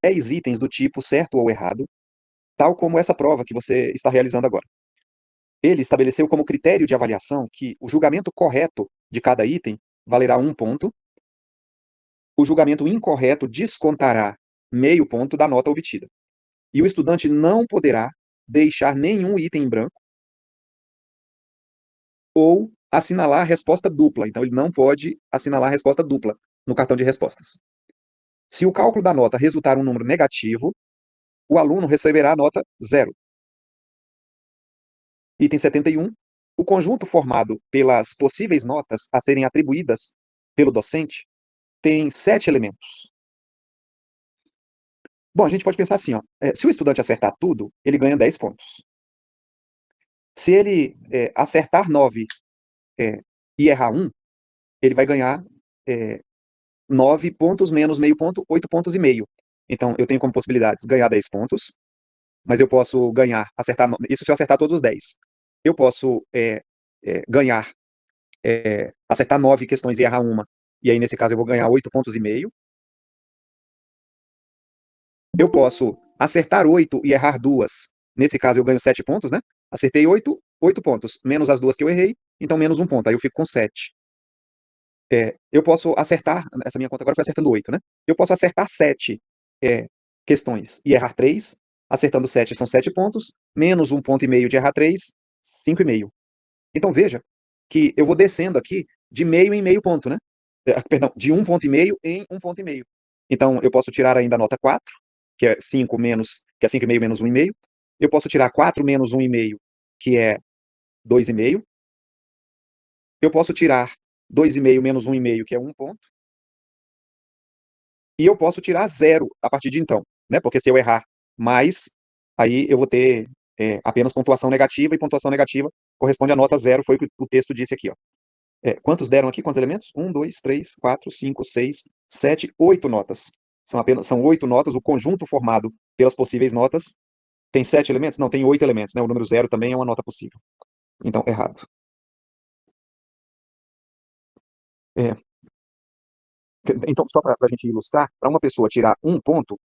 10 itens do tipo certo ou errado, tal como essa prova que você está realizando agora. Ele estabeleceu como critério de avaliação que o julgamento correto de cada item valerá 1 ponto, o julgamento incorreto descontará meio ponto da nota obtida. E o estudante não poderá deixar nenhum item em branco ou assinalar a resposta dupla. Então, ele não pode assinalar a resposta dupla no cartão de respostas. Se o cálculo da nota resultar um número negativo, o aluno receberá a nota 0. Item 71. O conjunto formado pelas possíveis notas a serem atribuídas pelo docente tem 7 elementos. Bom, a gente pode pensar assim, ó, se o estudante acertar tudo, ele ganha 10 pontos. Se ele acertar 9 e errar 1, ele vai ganhar 9 pontos menos meio ponto, 8 pontos e meio. Então, eu tenho como possibilidades ganhar 10 pontos, mas eu posso ganhar, isso se eu acertar todos os 10. Eu posso ganhar, acertar 9 questões e errar uma, e aí nesse caso eu vou ganhar 8 pontos e meio. Eu posso acertar 8 e errar 2, nesse caso eu ganho 7 pontos, né? Acertei 8, 8 pontos, menos as 2 que eu errei, então menos 1 ponto, aí eu fico com 7. Eu posso acertar, essa minha conta agora foi acertando 8, né? Eu posso acertar 7 questões e errar 3, acertando 7 são 7 pontos, menos 1 ponto e meio de errar 3, 5,5. Então veja que eu vou descendo aqui de meio em meio ponto, né? Perdão, de 1 ponto e meio em 1 ponto e meio. Então eu posso tirar ainda a nota 4, que é 5 menos, que é 5,5 menos 1,5. Eu posso tirar 4 menos 1,5, que é 2,5. Eu posso tirar 2,5 menos 1,5, que é 1 ponto. E eu posso tirar 0 a partir de então, né? Porque se eu errar mais, aí eu vou ter apenas pontuação negativa, e pontuação negativa corresponde à nota 0, foi o que o texto disse aqui, ó. Quantos deram aqui? Quantos elementos? 1, 2, 3, 4, 5, 6, 7, 8 notas. São 8 notas, o conjunto formado pelas possíveis notas tem 7 elementos? Não, tem 8 elementos, né? O número 0 também é uma nota possível. Então, errado. É, então, só para a gente ilustrar, para uma pessoa tirar 1 ponto,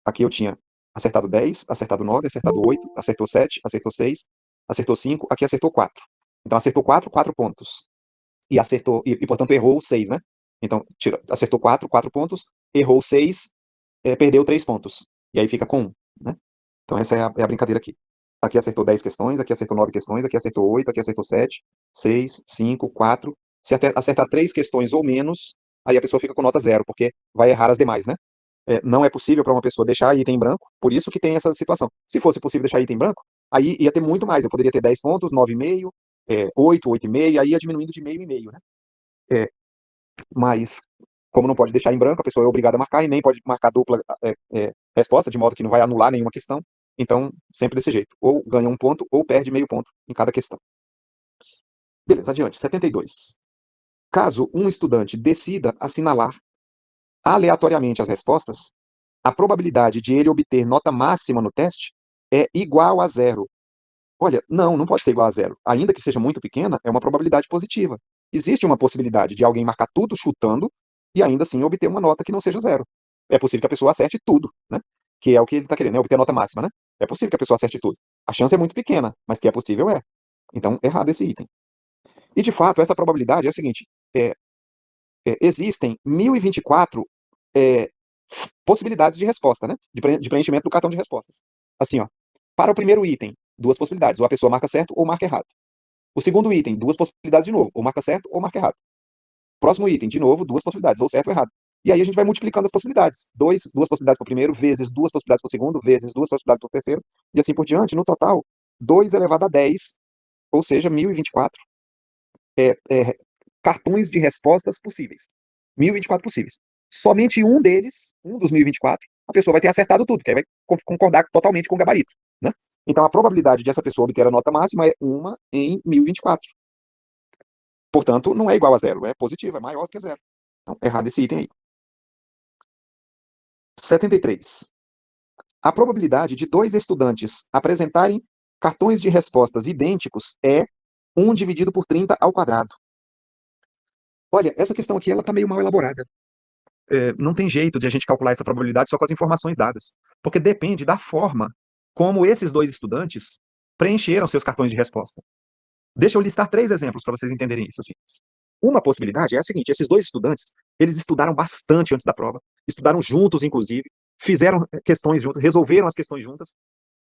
aqui eu tinha acertado 10, acertado 9, acertado 8, acertou 7, acertou 6, acertou 5, aqui acertou 4. Então, acertou 4, 4 pontos. E acertou, portanto, errou 6, né? Então, acertou 4, 4 pontos, errou 6, perdeu 3 pontos. E aí fica com 1, né? Então, essa é a brincadeira aqui. Aqui acertou 10 questões, aqui acertou 9 questões, aqui acertou 8, aqui acertou 7, 6, 5, 4. Se acertar 3 questões ou menos, aí a pessoa fica com nota 0, porque vai errar as demais, né? Não é possível para uma pessoa deixar item em branco, por isso que tem essa situação. Se fosse possível deixar item em branco, aí ia ter muito mais. Eu poderia ter 10 pontos, 9,5, 8, 8,5, aí ia diminuindo de meio em meio, né? Mas, como não pode deixar em branco, a pessoa é obrigada a marcar e nem pode marcar dupla resposta, de modo que não vai anular nenhuma questão. Então, sempre desse jeito. Ou ganha 1 ponto, ou perde meio ponto em cada questão. Beleza, adiante. 72. Caso um estudante decida assinalar aleatoriamente as respostas, a probabilidade de ele obter nota máxima no teste é igual a 0. Olha, não pode ser igual a 0. Ainda que seja muito pequena, é uma probabilidade positiva. Existe uma possibilidade de alguém marcar tudo chutando e ainda assim obter uma nota que não seja 0. É possível que a pessoa acerte tudo, né? Que é o que ele está querendo, né? Obter a nota máxima, né? É possível que a pessoa acerte tudo. A chance é muito pequena, mas que é possível é. Então, errado esse item. E, de fato, essa probabilidade é a seguinte: existem 1.024 é, possibilidades de resposta, né? De preenchimento do cartão de respostas. Assim, ó, para o primeiro item, 2 possibilidades, ou a pessoa marca certo ou marca errado. O segundo item, 2 possibilidades de novo, ou marca certo ou marca errado. Próximo item, de novo, 2 possibilidades, ou certo ou errado. E aí a gente vai multiplicando as possibilidades. 2 possibilidades para o primeiro, vezes 2 possibilidades para o segundo, vezes 2 possibilidades para o terceiro, e assim por diante. No total, 2 elevado a 10, ou seja, 1.024 cartões de respostas possíveis. 1.024 possíveis. Somente um deles, um dos 1.024, a pessoa vai ter acertado tudo, que aí vai concordar totalmente com o gabarito, né? Então, a probabilidade de essa pessoa obter a nota máxima é 1 em 1.024. Portanto, não é igual a 0, é positivo, é maior que 0. Então, errado esse item aí. 73. A probabilidade de 2 estudantes apresentarem cartões de respostas idênticos é 1 dividido por 30 ao quadrado. Olha, essa questão aqui ela está meio mal elaborada. não tem jeito de a gente calcular essa probabilidade só com as informações dadas, porque depende da forma como esses dois estudantes preencheram seus cartões de resposta. Deixa eu listar 3 exemplos para vocês entenderem isso, assim. Uma possibilidade é a seguinte: esses dois estudantes, eles estudaram bastante antes da prova, estudaram juntos, inclusive, fizeram questões juntos, resolveram as questões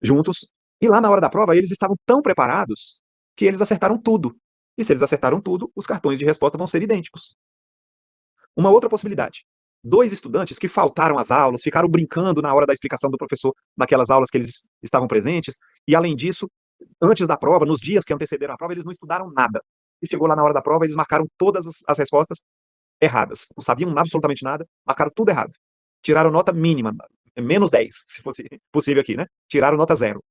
juntos, e lá na hora da prova eles estavam tão preparados que eles acertaram tudo. E se eles acertaram tudo, os cartões de resposta vão ser idênticos. Uma outra possibilidade: 2 estudantes que faltaram às aulas, ficaram brincando na hora da explicação do professor naquelas aulas que eles estavam presentes, e além disso, antes da prova, nos dias que antecederam a prova, eles não estudaram nada. E chegou lá na hora da prova, eles marcaram todas as respostas erradas. Não sabiam absolutamente nada, marcaram tudo errado. Tiraram nota mínima, menos 10, se fosse possível aqui, né? Tiraram nota 0.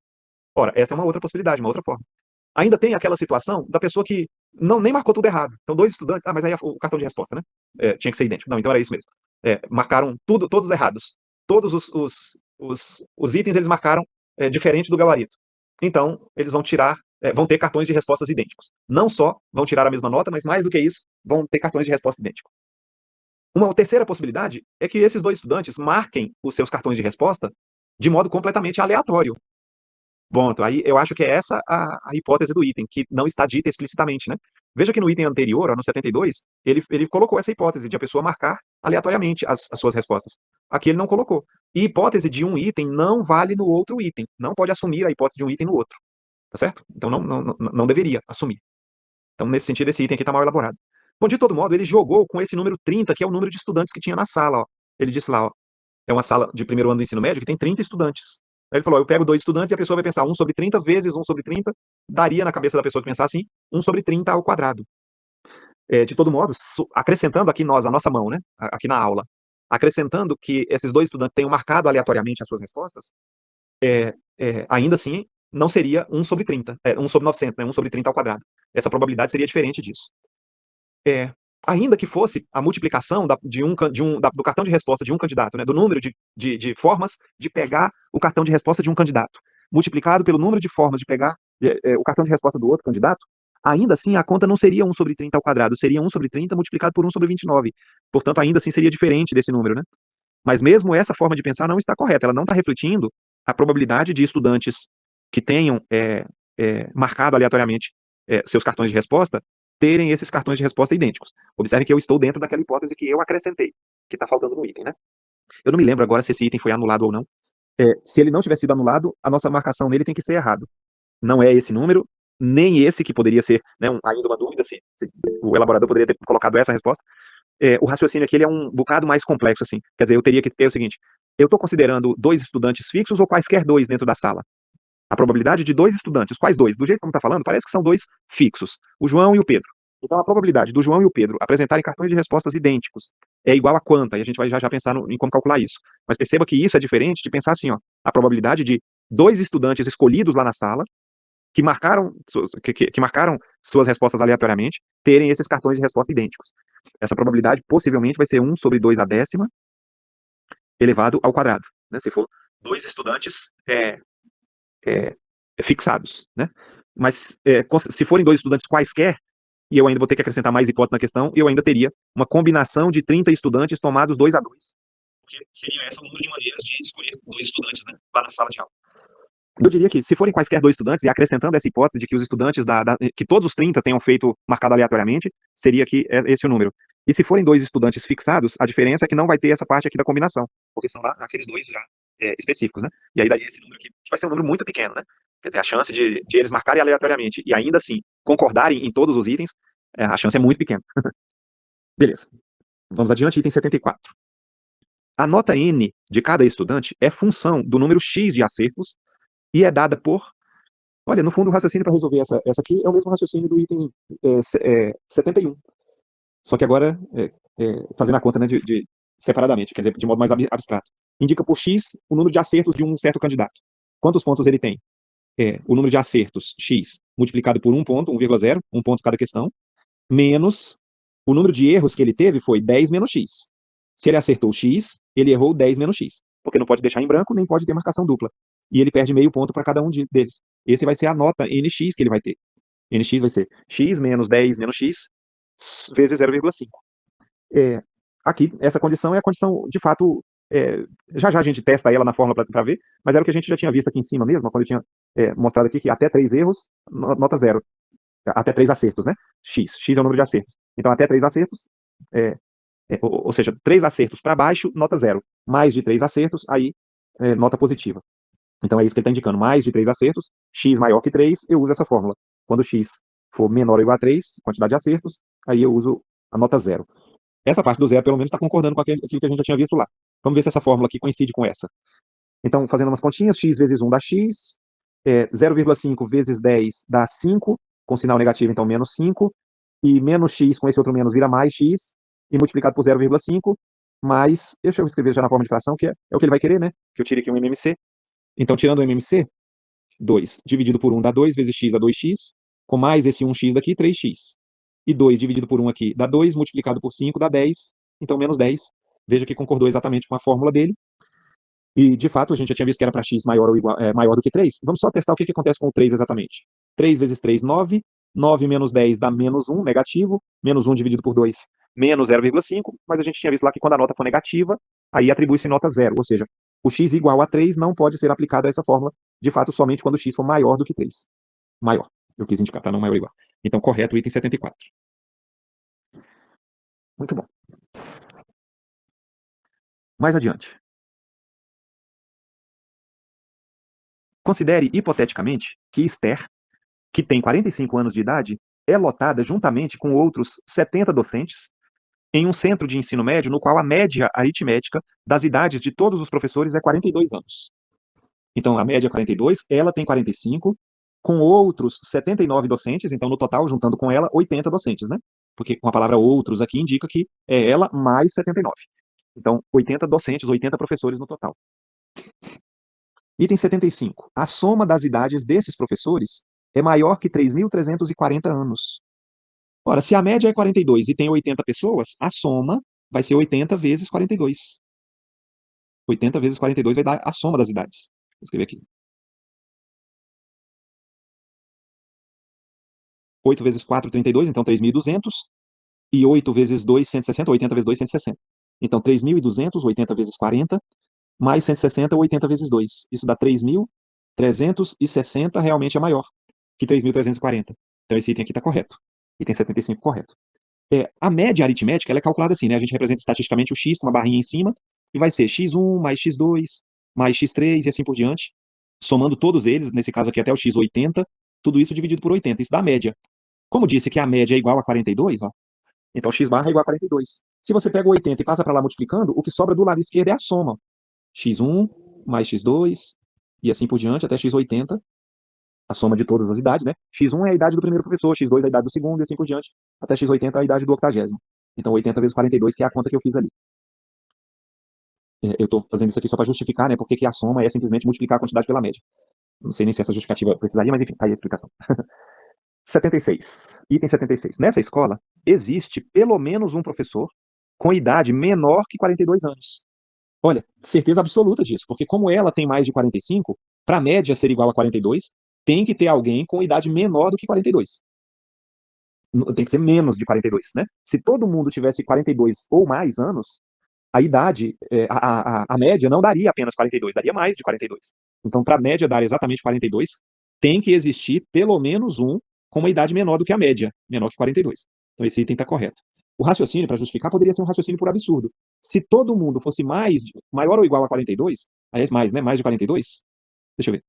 Ora, essa é uma outra possibilidade, uma outra forma. Ainda tem aquela situação da pessoa que nem marcou tudo errado. Então, 2 estudantes, mas aí o cartão de resposta, né? Tinha que ser idêntico. Não, então era isso mesmo. Marcaram todos errados. Todos os itens eles marcaram diferente do gabarito. Então, eles vão ter cartões de respostas idênticos. Não só vão tirar a mesma nota, mas mais do que isso, vão ter cartões de resposta idênticos. Uma terceira possibilidade é que esses 2 estudantes marquem os seus cartões de resposta de modo completamente aleatório. Bom, então aí eu acho que é essa a hipótese do item, que não está dita explicitamente, né? Veja que no item anterior, ó, no 72, ele colocou essa hipótese de a pessoa marcar aleatoriamente as suas respostas. Aqui ele não colocou. E hipótese de um item não vale no outro item. Não pode assumir a hipótese de um item no outro. Tá certo? Então não deveria assumir. Então, nesse sentido, esse item aqui está mal elaborado. Bom, de todo modo, ele jogou com esse número 30, que é o número de estudantes que tinha na sala. Ó. Ele disse lá, ó, é uma sala de primeiro ano do ensino médio que tem 30 estudantes. Aí ele falou, eu pego 2 estudantes e a pessoa vai pensar 1 sobre 30 vezes 1 sobre 30, daria na cabeça da pessoa que pensar assim, 1 sobre 30 ao quadrado. De todo modo, acrescentando aqui a nossa mão, né, aqui na aula, acrescentando que esses 2 estudantes tenham marcado aleatoriamente as suas respostas, ainda assim, não seria 1 sobre 30, 1 sobre 900, né, 1 sobre 30 ao quadrado. Essa probabilidade seria diferente disso. Ainda que fosse a multiplicação do cartão de resposta de um candidato, né, do número de formas de pegar o cartão de resposta de um candidato, multiplicado pelo número de formas de pegar o cartão de resposta do outro candidato, ainda assim a conta não seria 1 sobre 30 ao quadrado, seria 1 sobre 30 multiplicado por 1 sobre 29. Portanto, ainda assim seria diferente desse número, né? Mas mesmo essa forma de pensar não está correta, ela não está refletindo a probabilidade de estudantes que tenham marcado aleatoriamente seus cartões de resposta terem esses cartões de resposta idênticos. Observe que eu estou dentro daquela hipótese que eu acrescentei, que está faltando no item, né? Eu não me lembro agora se esse item foi anulado ou não. Se ele não tiver sido anulado, a nossa marcação nele tem que ser errado. Não é esse número, nem esse que poderia ser, né, ainda uma dúvida se o elaborador poderia ter colocado essa resposta. O raciocínio aqui ele é um bocado mais complexo, assim. Quer dizer, eu teria que ter o seguinte: eu estou considerando 2 estudantes fixos ou quaisquer 2 dentro da sala? A probabilidade de 2 estudantes, quais 2? Do jeito como está falando, parece que são 2 fixos, o João e o Pedro. Então, a probabilidade do João e o Pedro apresentarem cartões de respostas idênticos é igual a quanta? E a gente vai já pensar em como calcular isso. Mas perceba que isso é diferente de pensar assim, ó, a probabilidade de 2 estudantes escolhidos lá na sala, que marcaram suas respostas aleatoriamente, terem esses cartões de resposta idênticos. Essa probabilidade possivelmente vai ser 1 sobre 2 a décima elevado ao quadrado, né? Se for 2 estudantes fixados, né? Mas se forem 2 estudantes quaisquer, e eu ainda vou ter que acrescentar mais hipótese na questão, eu ainda teria uma combinação de 30 estudantes tomados 2 a 2, porque seria esse o número de maneiras de escolher 2 estudantes, né, lá na sala de aula. Eu diria que se forem quaisquer 2 estudantes, e acrescentando essa hipótese de que os estudantes que todos os 30 tenham feito marcado aleatoriamente, seria aqui esse o número. E se forem 2 estudantes fixados, a diferença é que não vai ter essa parte aqui da combinação, porque são lá aqueles 2 já específicos, né? E aí daí esse número aqui, que vai ser um número muito pequeno, né? Quer dizer, a chance de eles marcarem aleatoriamente e ainda assim concordarem em todos os itens, a chance é muito pequena. Beleza. Vamos adiante, item 74. A nota N de cada estudante é função do número X de acertos e é dada por... Olha, no fundo, o raciocínio para resolver essa aqui é o mesmo raciocínio do item 71. Só que agora, fazendo a conta, né, separadamente, quer dizer, de modo mais abstrato. Indica por X o número de acertos de um certo candidato. Quantos pontos ele tem? O número de acertos, X, multiplicado por 1 ponto, 1,0, 1 ponto cada questão, menos o número de erros que ele teve foi 10 menos X. Se ele acertou X, ele errou 10 menos X. Porque não pode deixar em branco, nem pode ter marcação dupla. E ele perde meio ponto para cada um deles. Esse vai ser a nota NX que ele vai ter. NX vai ser X menos 10 menos X vezes 0,5. aqui, essa condição é a condição, de fato, já já a gente testa ela na fórmula para ver, mas era o que a gente já tinha visto aqui em cima mesmo, quando eu tinha mostrado aqui que até 3 erros, nota zero. Até 3 acertos, né? X é o número de acertos. Então, até 3 acertos, ou seja, 3 acertos para baixo, nota zero. Mais de 3 acertos, aí, nota positiva. Então, é isso que ele está indicando. Mais de 3 acertos, x maior que 3, eu uso essa fórmula. Quando x for menor ou igual a 3, quantidade de acertos, aí eu uso a nota zero. Essa parte do zero, pelo menos, está concordando com aquilo que a gente já tinha visto lá. Vamos ver se essa fórmula aqui coincide com essa. Então, fazendo umas continhas, x vezes 1 dá x, 0,5 vezes 10 dá 5, com sinal negativo, então menos 5, e menos x com esse outro menos vira mais x, e multiplicado por 0,5, mais, deixa eu escrever já na forma de fração, que é o que ele vai querer, né? Que eu tire aqui um MMC. Então, tirando o MMC, 2 dividido por 1 dá 2, vezes x dá 2x, com mais esse 1x daqui, 3x. E 2 dividido por 1 aqui dá 2, multiplicado por 5 dá 10, então menos 10. Veja que concordou exatamente com a fórmula dele. E, de fato, a gente já tinha visto que era para x maior, ou igual, maior do que 3. Vamos só testar o que acontece com o 3 exatamente. 3 vezes 3, 9. 9 menos 10 dá menos 1, negativo. Menos 1 dividido por 2, menos 0,5. Mas a gente tinha visto lá que quando a nota for negativa, aí atribui-se nota zero. Ou seja, o x igual a 3 não pode ser aplicado a essa fórmula, de fato, somente quando o x for maior do que 3. Maior. Eu quis indicar, para não maior ou igual. Então, correto o item 74. Muito bom. Mais adiante. Considere, hipoteticamente, que Esther, que tem 45 anos de idade, é lotada juntamente com outros 70 docentes em um centro de ensino médio no qual a média aritmética das idades de todos os professores é 42 anos. Então, a média é 42, ela tem 45, com outros 79 docentes, então no total, juntando com ela, 80 docentes, né? Porque com a palavra outros aqui indica que é ela mais 79. Então, 80 docentes, 80 professores no total. Item 75. A soma das idades desses professores é maior que 3.340 anos. Ora, se a média é 42 e tem 80 pessoas, a soma vai ser 80 vezes 42. 80 vezes 42 vai dar a soma das idades. Vou escrever aqui. 8 vezes 4, 32, então 3.200. E 8 vezes 2, 160. 80 vezes 2, 160. Então, 3.200, 80 vezes 40, mais 160, 80 vezes 2. Isso dá 3.360, realmente é maior que 3.340. Então, esse item aqui está correto. Item 75 correto. A média aritmética ela é calculada assim, né? A gente representa estatisticamente o x com uma barrinha em cima, e vai ser x1 mais x2 mais x3 e assim por diante, somando todos eles, nesse caso aqui até o x80, tudo isso dividido por 80. Isso dá a média. Como disse que a média é igual a 42, ó, então x barra é igual a 42. Se você pega o 80 e passa para lá multiplicando, o que sobra do lado esquerdo é a soma. x1 mais x2 e assim por diante até x80, a soma de todas as idades, né? x1 é a idade do primeiro professor, x2 é a idade do segundo e assim por diante, até x80 é a idade do 80º. Então 80 vezes 42, que é a conta que eu fiz ali. Eu estou fazendo isso aqui só para justificar, né? Porque que a soma é simplesmente multiplicar a quantidade pela média. Não sei nem se essa justificativa precisaria, mas enfim, tá aí a explicação. 76. Item 76. Nessa escola, existe pelo menos um professor com idade menor que 42 anos. Olha, certeza absoluta disso, porque como ela tem mais de 45, para a média ser igual a 42, tem que ter alguém com idade menor do que 42. Tem que ser menos de 42, né? Se todo mundo tivesse 42 ou mais anos, a idade, a média não daria apenas 42, daria mais de 42. Então, para a média dar exatamente 42, tem que existir pelo menos um com uma idade menor do que a média, menor que 42. Então, esse item está correto. O raciocínio, para justificar, poderia ser um raciocínio por absurdo. Se todo mundo fosse maior ou igual a 42, aliás, mais, né? Mais de 42, deixa eu ver.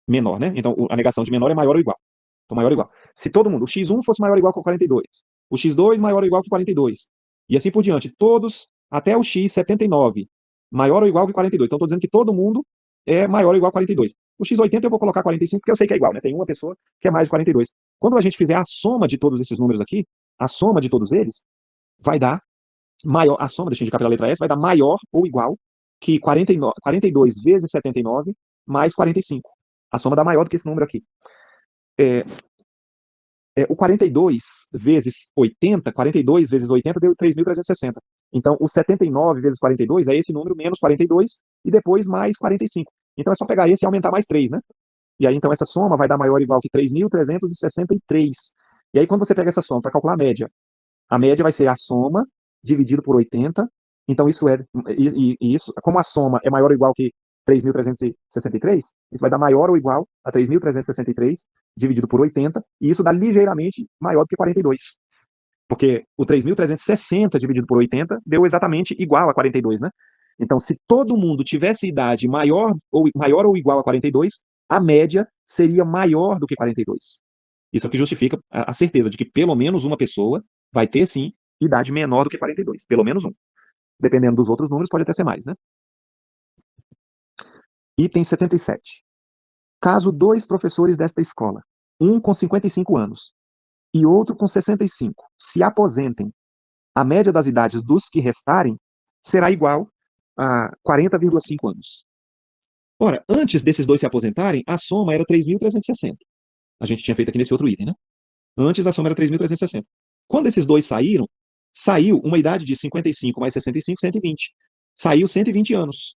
Menor, né? Então, a negação de menor é maior ou igual. Então, maior ou igual. Se todo mundo, o x1 fosse maior ou igual que 42, o x2 maior ou igual que 42, e assim por diante, todos até o x79 maior ou igual que 42. Então, estou dizendo que todo mundo é maior ou igual a 42. O x80 eu vou colocar 45, porque eu sei que é igual, né? Tem uma pessoa que é mais de 42. Quando a gente fizer a soma de todos esses números aqui, a soma de todos eles vai dar maior, a soma, deixa eu indicar pela letra S, vai dar maior ou igual que 42 vezes 79 mais 45. A soma dá maior do que esse número aqui. O 42 vezes 80, 42 vezes 80 deu 3.360. Então, o 79 vezes 42 é esse número menos 42 e depois mais 45. Então, é só pegar esse e aumentar mais 3, né? E aí, então, essa soma vai dar maior ou igual que 3.363. E aí, quando você pega essa soma para calcular a média vai ser a soma dividido por 80 Então, isso, como a soma é maior ou igual que 3.363, isso vai dar maior ou igual a 3.363 dividido por 80, e isso dá ligeiramente maior do que 42. Porque o 3.360 dividido por 80 deu exatamente igual a 42, né? Então, se todo mundo tivesse idade maior ou igual a 42, a média seria maior do que 42. Isso é o que justifica a certeza de que pelo menos uma pessoa vai ter, sim, idade menor do que 42. Pelo menos um. Dependendo dos outros números, pode até ser mais, né? Item 77. Caso dois professores desta escola, um com 55 anos e outro com 65, se aposentem, a média das idades dos que restarem será igual a 40,5 anos. Ora, antes desses dois se aposentarem, a soma era 3.360. A gente tinha feito aqui nesse outro item, né? Antes a soma era 3.360. Quando esses dois saíram, saiu uma idade de 55 mais 65, 120. Saiu 120 anos.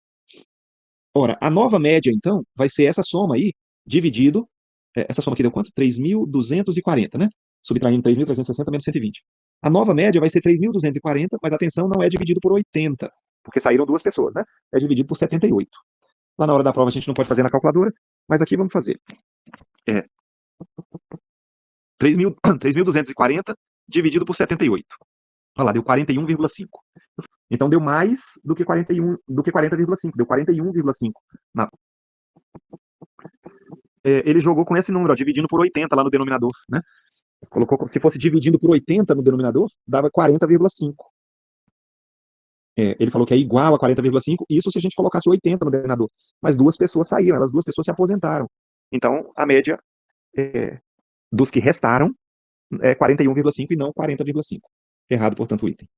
Ora, a nova média, então, vai ser essa soma aí, dividido. Essa soma aqui deu quanto? 3.240, né? Subtraindo 3.360 menos 120. A nova média vai ser 3.240, mas atenção, não é dividido por 80, porque saíram duas pessoas, né? É dividido por 78. Lá na hora da prova a gente não pode fazer na calculadora, mas aqui vamos fazer. 3.240 dividido por 78. Olha lá, deu 41,5. Então deu mais do que 40,5. Deu 41,5. Ele jogou com esse número, ó, dividindo por 80 lá no denominador, né? Colocou, se fosse dividindo por 80 no denominador, dava 40,5. Ele falou que é igual a 40,5, isso se a gente colocasse 80 no denominador. Mas duas pessoas saíram, elas duas pessoas se aposentaram. Então, a média dos que restaram é 41,5 e não 40,5. Errado, portanto, o item.